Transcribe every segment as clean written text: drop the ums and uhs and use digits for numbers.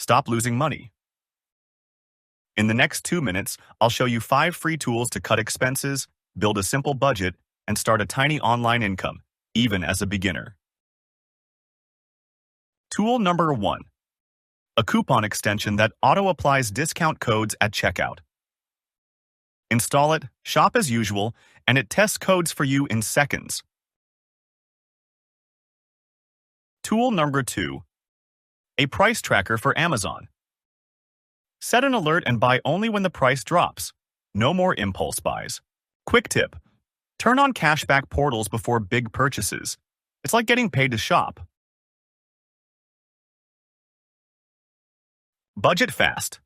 Stop losing money. In the next 2 minutes, I'll show you 5 free tools to cut expenses, build a simple budget, and start a tiny online income, even as a beginner. Tool number 1. A coupon extension that auto-applies discount codes at checkout. Install it, shop as usual, and it tests codes for you in seconds. Tool number 2. A price tracker for Amazon. Set an alert and buy only when the price drops. No more impulse buys. Quick tip: turn on cashback portals before big purchases. It's like getting paid to shop. Budget fast.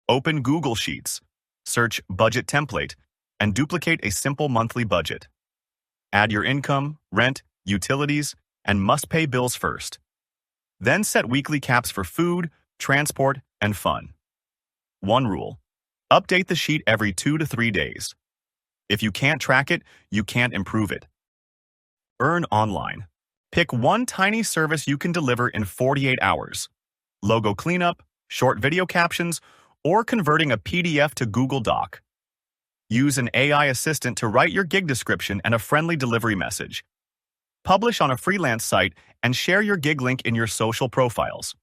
Open Google Sheets, search Budget Template, and duplicate a simple monthly budget. Add your income, rent, utilities, and must-pay bills first. Then set weekly caps for food, transport, and fun. One rule: update the sheet every 2 to 3 days. If you can't track it, you can't improve it. Earn online. Pick one tiny service you can deliver in 48 hours. Logo cleanup, short video captions, or converting a PDF to Google Doc. Use an AI assistant to write your gig description and a friendly delivery message. Publish on a freelance site and share your gig link in your social profiles.